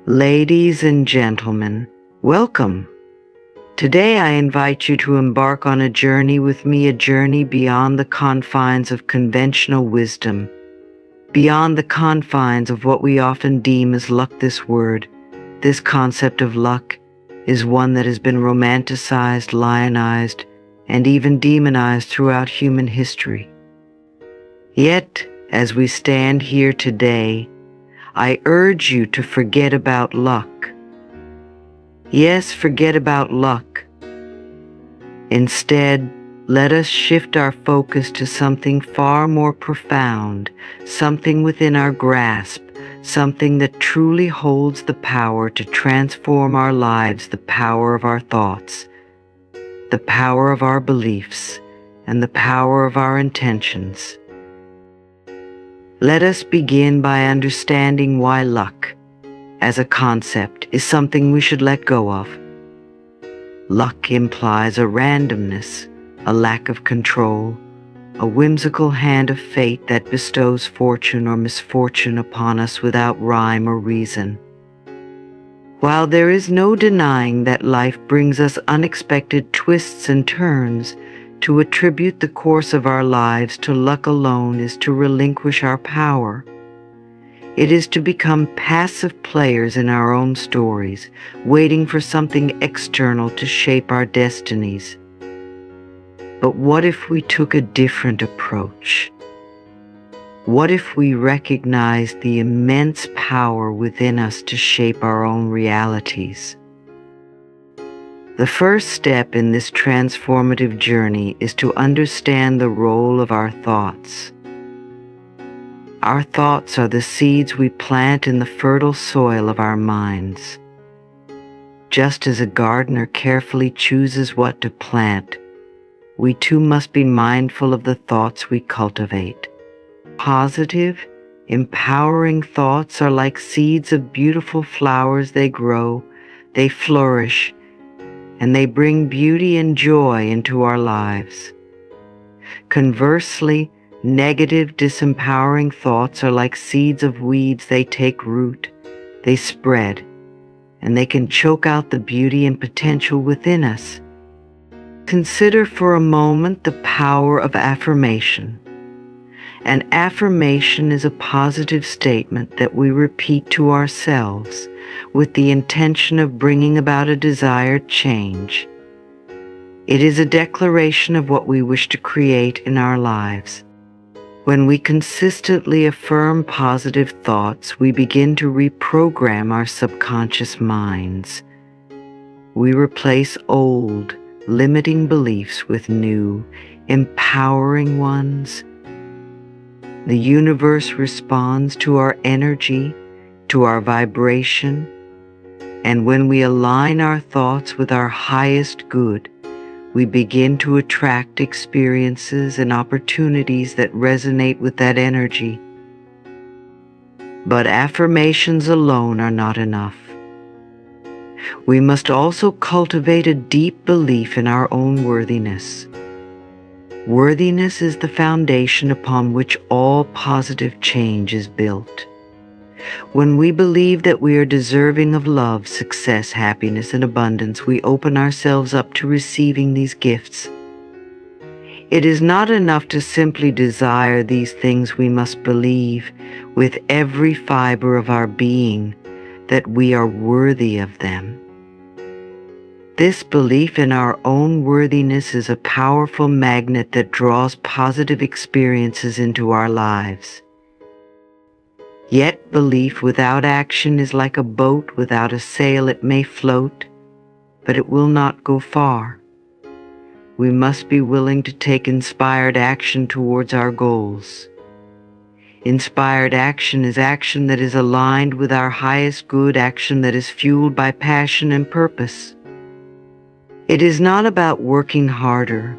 Ladies and gentlemen, welcome. Today I invite you to embark on a journey with me, a journey beyond the confines of conventional wisdom, beyond the confines of what we often deem as luck. This concept of luck, is one that has been romanticized, lionized, and even demonized throughout human history. Yet, as we stand here today, I urge you to forget about luck. Yes, forget about luck. Instead, let us shift our focus to something far more profound, something within our grasp, something that truly holds the power to transform our lives, the power of our thoughts, the power of our beliefs, and the power of our intentions. Let us begin by understanding why luck, as a concept, is something we should let go of. Luck implies a randomness, a lack of control, a whimsical hand of fate that bestows fortune or misfortune upon us without rhyme or reason. While there is no denying that life brings us unexpected twists and turns, to attribute the course of our lives to luck alone is to relinquish our power. It is to become passive players in our own stories, waiting for something external to shape our destinies. But what if we took a different approach? What if we recognized the immense power within us to shape our own realities? The first step in this transformative journey is to understand the role of our thoughts. Our thoughts are the seeds we plant in the fertile soil of our minds. Just as a gardener carefully chooses what to plant, we too must be mindful of the thoughts we cultivate. Positive, empowering thoughts are like seeds of beautiful flowers. They grow, they flourish, and they bring beauty and joy into our lives. Conversely, negative, disempowering thoughts are like seeds of weeds. They take root, they spread, and they can choke out the beauty and potential within us. Consider for a moment the power of affirmation. An affirmation is a positive statement that we repeat to ourselves with the intention of bringing about a desired change. It is a declaration of what we wish to create in our lives. When we consistently affirm positive thoughts, we begin to reprogram our subconscious minds. We replace old, limiting beliefs with new, empowering ones. The universe responds to our energy, to our vibration, and when we align our thoughts with our highest good, we begin to attract experiences and opportunities that resonate with that energy. But affirmations alone are not enough. We must also cultivate a deep belief in our own worthiness. Worthiness is the foundation upon which all positive change is built. When we believe that we are deserving of love, success, happiness, and abundance, we open ourselves up to receiving these gifts. It is not enough to simply desire these things. We must believe with every fiber of our being that we are worthy of them. This belief in our own worthiness is a powerful magnet that draws positive experiences into our lives. Yet belief without action is like a boat without a sail. It may float, but it will not go far. We must be willing to take inspired action towards our goals. Inspired action is action that is aligned with our highest good, action that is fueled by passion and purpose. It is not about working harder,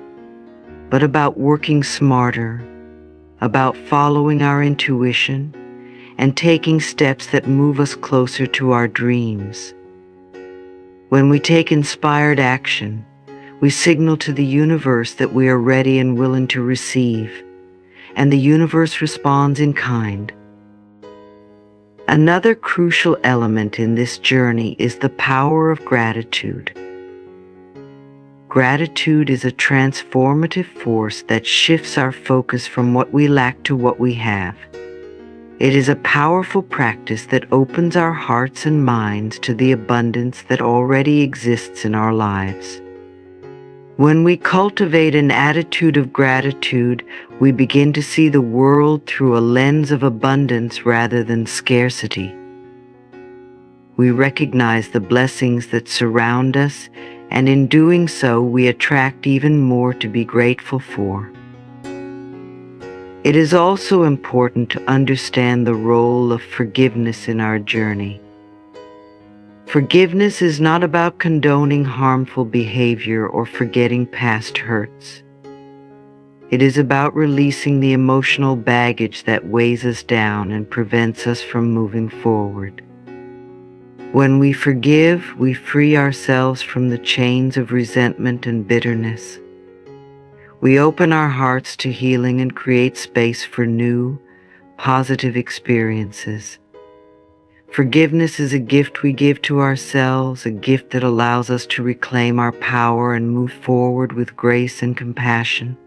but about working smarter, about following our intuition and taking steps that move us closer to our dreams. When we take inspired action, we signal to the universe that we are ready and willing to receive, and the universe responds in kind. Another crucial element in this journey is the power of gratitude. Gratitude is a transformative force that shifts our focus from what we lack to what we have. It is a powerful practice that opens our hearts and minds to the abundance that already exists in our lives. When we cultivate an attitude of gratitude, we begin to see the world through a lens of abundance rather than scarcity. We recognize the blessings that surround us, and in doing so, we attract even more to be grateful for. It is also important to understand the role of forgiveness in our journey. Forgiveness is not about condoning harmful behavior or forgetting past hurts. It is about releasing the emotional baggage that weighs us down and prevents us from moving forward. When we forgive, we free ourselves from the chains of resentment and bitterness. We open our hearts to healing and create space for new, positive experiences. Forgiveness is a gift we give to ourselves, a gift that allows us to reclaim our power and move forward with grace and compassion.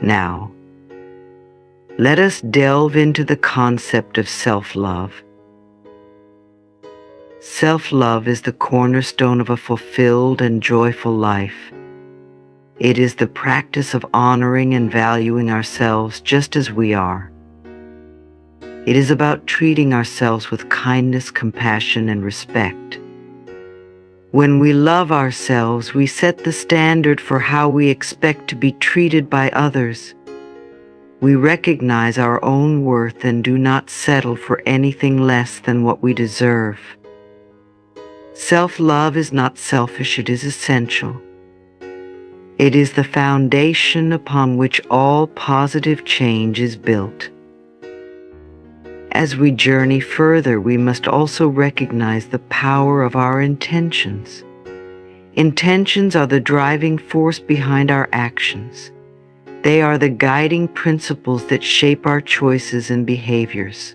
Now, let us delve into the concept of self-love. Self-love is the cornerstone of a fulfilled and joyful life. It is the practice of honoring and valuing ourselves just as we are. It is about treating ourselves with kindness, compassion, and respect. When we love ourselves, we set the standard for how we expect to be treated by others. We recognize our own worth and do not settle for anything less than what we deserve. Self-love is not selfish, it is essential. It is the foundation upon which all positive change is built. As we journey further, we must also recognize the power of our intentions. Intentions are the driving force behind our actions. They are the guiding principles that shape our choices and behaviors.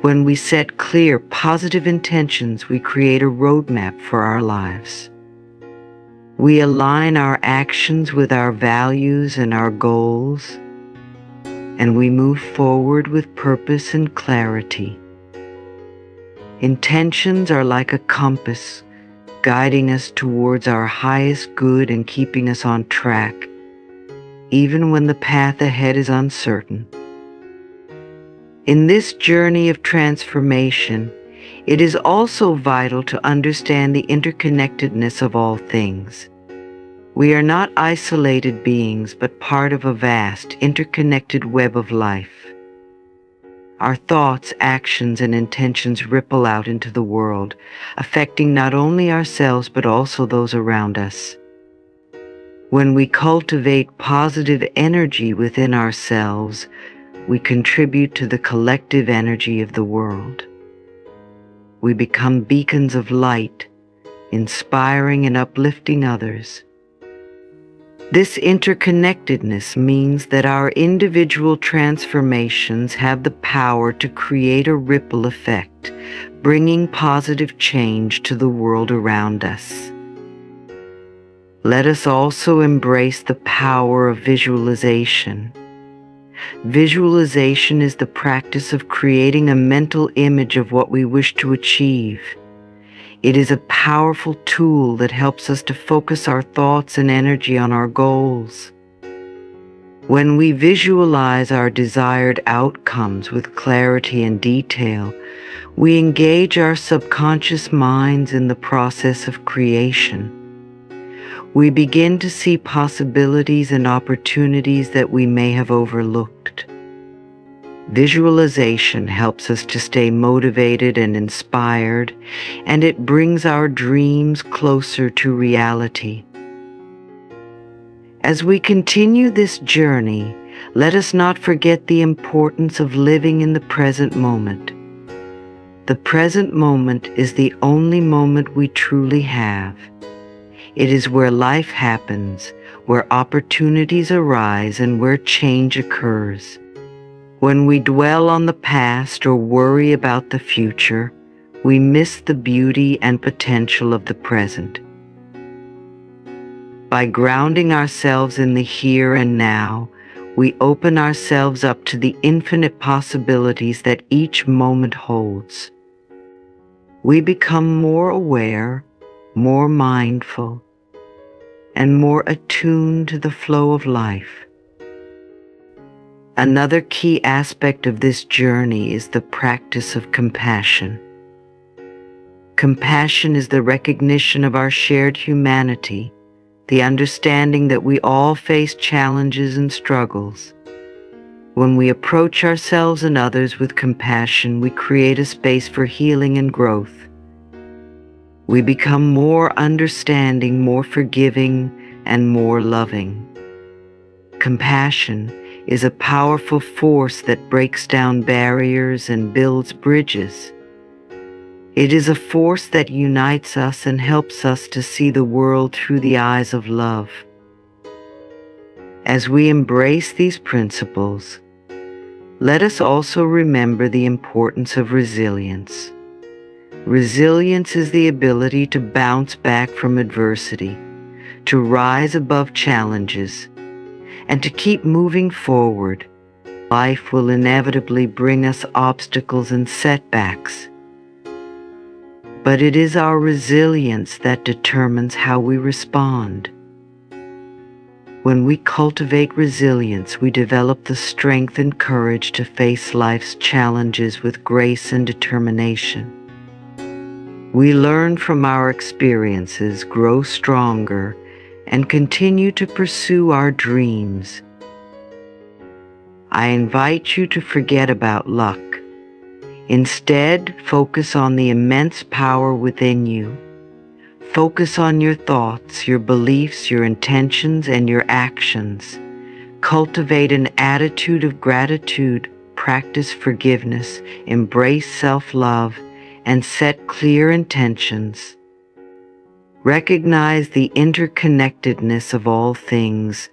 When we set clear, positive intentions, we create a roadmap for our lives. We align our actions with our values and our goals, and we move forward with purpose and clarity. Intentions are like a compass, guiding us towards our highest good and keeping us on track, even when the path ahead is uncertain. In this journey of transformation, it is also vital to understand the interconnectedness of all things. We are not isolated beings, but part of a vast, interconnected web of life. Our thoughts, actions, and intentions ripple out into the world, affecting not only ourselves but also those around us. When we cultivate positive energy within ourselves, we contribute to the collective energy of the world. We become beacons of light, inspiring and uplifting others. This interconnectedness means that our individual transformations have the power to create a ripple effect, bringing positive change to the world around us. Let us also embrace the power of visualization. Visualization is the practice of creating a mental image of what we wish to achieve. It is a powerful tool that helps us to focus our thoughts and energy on our goals. When we visualize our desired outcomes with clarity and detail, we engage our subconscious minds in the process of creation. We begin to see possibilities and opportunities that we may have overlooked. Visualization helps us to stay motivated and inspired, and it brings our dreams closer to reality. As we continue this journey, let us not forget the importance of living in the present moment. The present moment is the only moment we truly have. It is where life happens, where opportunities arise, and where change occurs. When we dwell on the past or worry about the future, we miss the beauty and potential of the present. By grounding ourselves in the here and now, we open ourselves up to the infinite possibilities that each moment holds. We become more aware, more mindful, and more attuned to the flow of life. Another key aspect of this journey is the practice of compassion. Compassion is the recognition of our shared humanity, the understanding that we all face challenges and struggles. When we approach ourselves and others with compassion, we create a space for healing and growth. We become more understanding, more forgiving, and more loving. Compassion is a powerful force that breaks down barriers and builds bridges. It is a force that unites us and helps us to see the world through the eyes of love. As we embrace these principles, let us also remember the importance of resilience. Resilience is the ability to bounce back from adversity, to rise above challenges, and to keep moving forward. Life will inevitably bring us obstacles and setbacks, but it is our resilience that determines how we respond. When we cultivate resilience, we develop the strength and courage to face life's challenges with grace and determination. We learn from our experiences, grow stronger, and continue to pursue our dreams. I invite you to forget about luck. Instead, focus on the immense power within you. Focus on your thoughts, your beliefs, your intentions, and your actions. Cultivate an attitude of gratitude, practice forgiveness, embrace self-love, and set clear intentions. Recognize the interconnectedness of all things.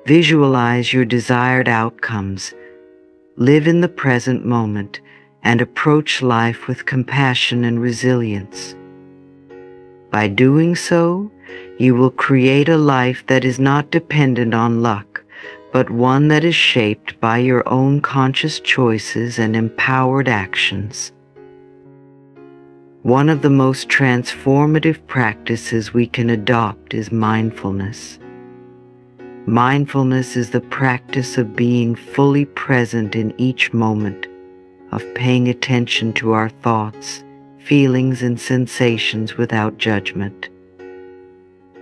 Visualize your desired outcomes. Live in the present moment and approach life with compassion and resilience. By doing so, you will create a life that is not dependent on luck, but one that is shaped by your own conscious choices and empowered actions. One of the most transformative practices we can adopt is mindfulness. Mindfulness is the practice of being fully present in each moment, of paying attention to our thoughts, feelings, and sensations without judgment.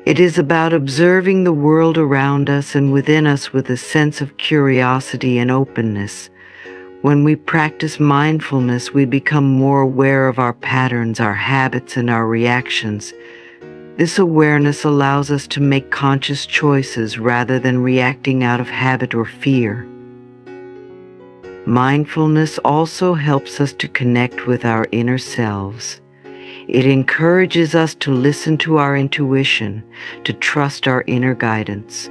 It is about observing the world around us and within us with a sense of curiosity and openness. When we practice mindfulness, we become more aware of our patterns, our habits, and our reactions. This awareness allows us to make conscious choices rather than reacting out of habit or fear. Mindfulness also helps us to connect with our inner selves. It encourages us to listen to our intuition, to trust our inner guidance.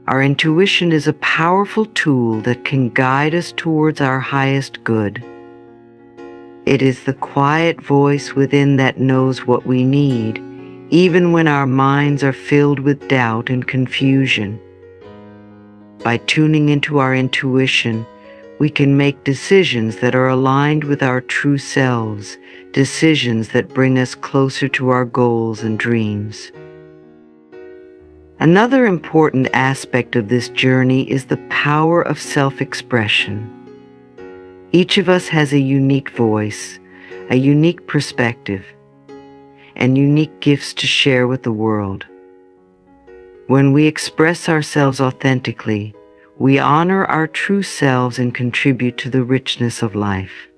Our intuition is a powerful tool that can guide us towards our highest good. It is the quiet voice within that knows what we need, even when our minds are filled with doubt and confusion. By tuning into our intuition, we can make decisions that are aligned with our true selves, decisions that bring us closer to our goals and dreams. Another important aspect of this journey is the power of self-expression. Each of us has a unique voice, a unique perspective, and unique gifts to share with the world. When we express ourselves authentically, we honor our true selves and contribute to the richness of life.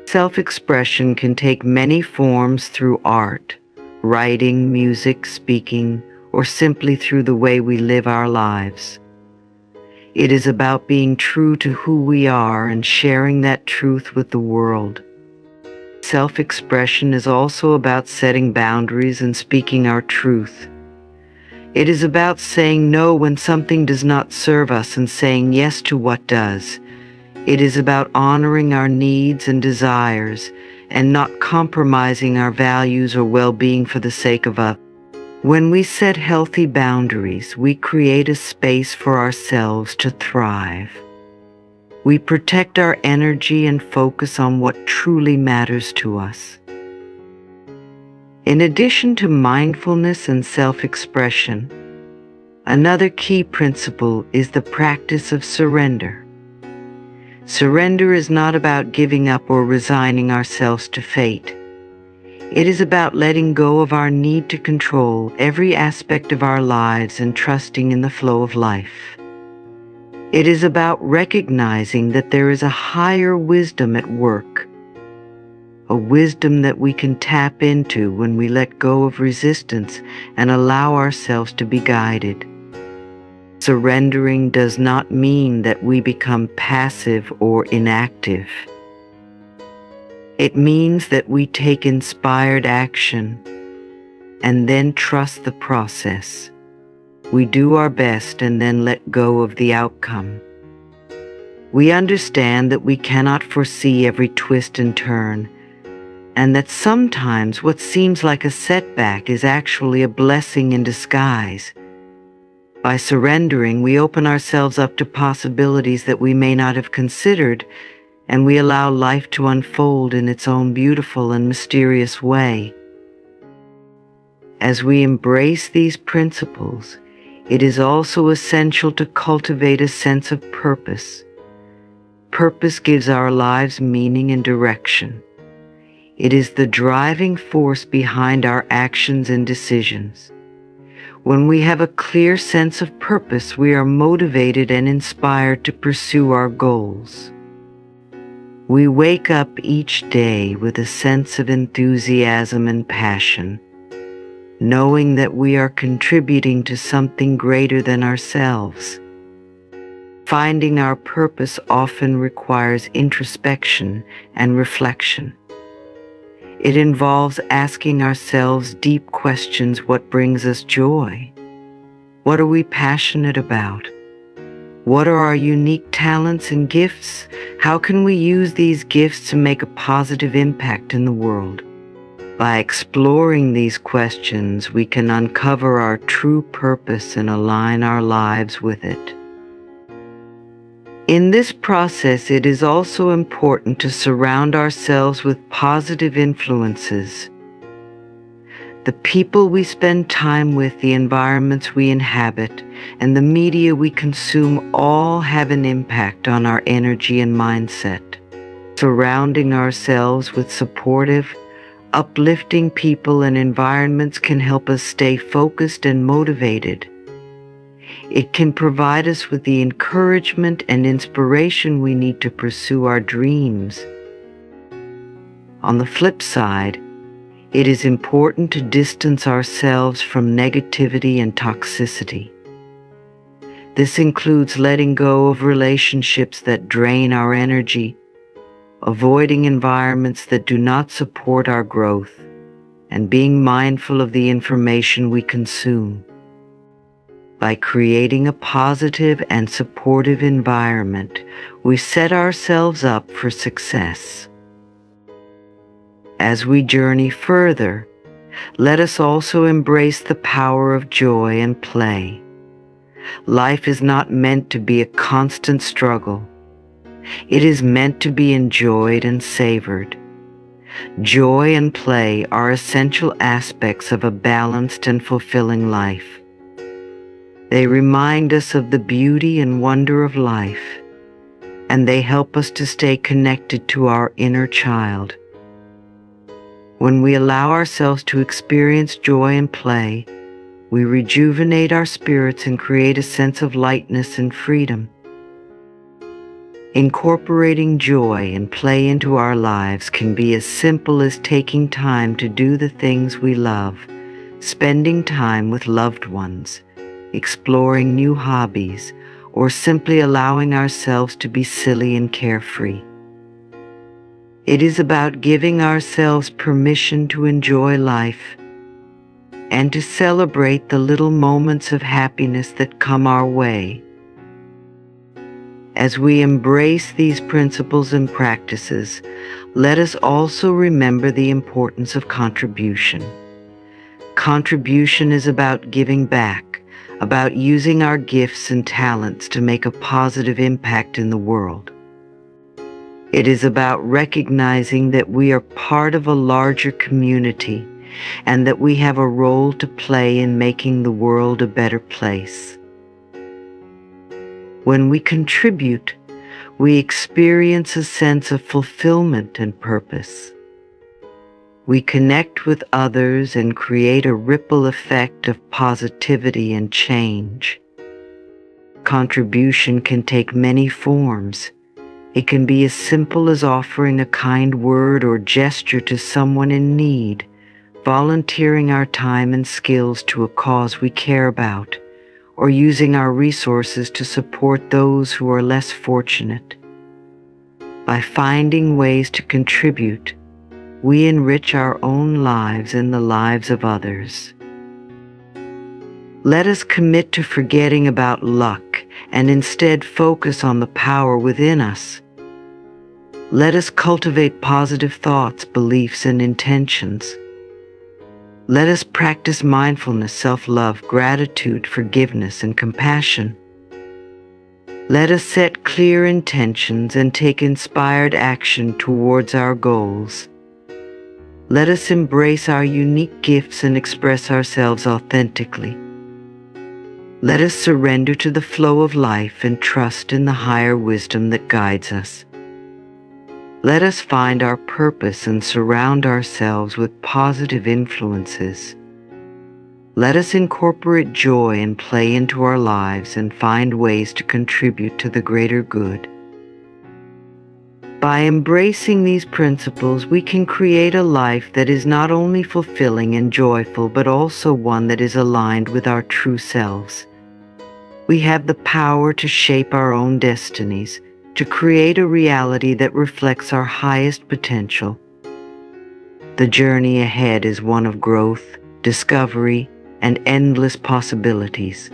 Self-expression can take many forms through art, writing, music, speaking, or simply through the way we live our lives. It is about being true to who we are and sharing that truth with the world. Self-expression is also about setting boundaries and speaking our truth. It is about saying no when something does not serve us and saying yes to what does. It is about honoring our needs and desires and not compromising our values or well-being for the sake of others. When we set healthy boundaries, we create a space for ourselves to thrive. We protect our energy and focus on what truly matters to us. In addition to mindfulness and self-expression, another key principle is the practice of surrender. Surrender is not about giving up or resigning ourselves to fate. It is about letting go of our need to control every aspect of our lives and trusting in the flow of life. It is about recognizing that there is a higher wisdom at work, a wisdom that we can tap into when we let go of resistance and allow ourselves to be guided. Surrendering does not mean that we become passive or inactive. It means that we take inspired action and then trust the process. We do our best and then let go of the outcome. We understand that we cannot foresee every twist and turn, and that sometimes what seems like a setback is actually a blessing in disguise. By surrendering, we open ourselves up to possibilities that we may not have considered, and we allow life to unfold in its own beautiful and mysterious way. As we embrace these principles, it is also essential to cultivate a sense of purpose. Purpose gives our lives meaning and direction. It is the driving force behind our actions and decisions. When we have a clear sense of purpose, we are motivated and inspired to pursue our goals. We wake up each day with a sense of enthusiasm and passion, knowing that we are contributing to something greater than ourselves. Finding our purpose often requires introspection and reflection. It involves asking ourselves deep questions: what brings us joy? What are we passionate about? What are our unique talents and gifts? How can we use these gifts to make a positive impact in the world? By exploring these questions, we can uncover our true purpose and align our lives with it. In this process, it is also important to surround ourselves with positive influences. The people we spend time with, the environments we inhabit, and the media we consume all have an impact on our energy and mindset. Surrounding ourselves with supportive, uplifting people and environments can help us stay focused and motivated. It can provide us with the encouragement and inspiration we need to pursue our dreams. On the flip side, it is important to distance ourselves from negativity and toxicity. This includes letting go of relationships that drain our energy, avoiding environments that do not support our growth, and being mindful of the information we consume. By creating a positive and supportive environment, we set ourselves up for success. As we journey further, let us also embrace the power of joy and play. Life is not meant to be a constant struggle. It is meant to be enjoyed and savored. Joy and play are essential aspects of a balanced and fulfilling life. They remind us of the beauty and wonder of life, and they help us to stay connected to our inner child. When we allow ourselves to experience joy and play, we rejuvenate our spirits and create a sense of lightness and freedom. Incorporating joy and play into our lives can be as simple as taking time to do the things we love, spending time with loved ones, exploring new hobbies, or simply allowing ourselves to be silly and carefree. It is about giving ourselves permission to enjoy life and to celebrate the little moments of happiness that come our way. As we embrace these principles and practices, let us also remember the importance of contribution. Contribution is about giving back, about using our gifts and talents to make a positive impact in the world. It is about recognizing that we are part of a larger community and that we have a role to play in making the world a better place. When we contribute, we experience a sense of fulfillment and purpose. We connect with others and create a ripple effect of positivity and change. Contribution can take many forms. It can be as simple as offering a kind word or gesture to someone in need, volunteering our time and skills to a cause we care about, or using our resources to support those who are less fortunate. By finding ways to contribute, we enrich our own lives and the lives of others. Let us commit to forgetting about luck and instead focus on the power within us. Let us cultivate positive thoughts, beliefs, and intentions. Let us practice mindfulness, self-love, gratitude, forgiveness, and compassion. Let us set clear intentions and take inspired action towards our goals. Let us embrace our unique gifts and express ourselves authentically. Let us surrender to the flow of life and trust in the higher wisdom that guides us. Let us find our purpose and surround ourselves with positive influences. Let us incorporate joy and play into our lives and find ways to contribute to the greater good. By embracing these principles, we can create a life that is not only fulfilling and joyful, but also one that is aligned with our true selves. We have the power to shape our own destinies, to create a reality that reflects our highest potential. The journey ahead is one of growth, discovery, and endless possibilities.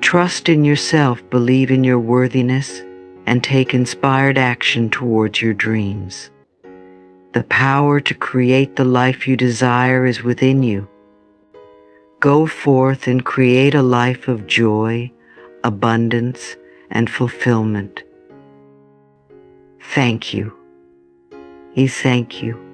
Trust in yourself, believe in your worthiness, and take inspired action towards your dreams. The power to create the life you desire is within you. Go forth and create a life of joy, abundance, and fulfillment. Thank you. Thank you.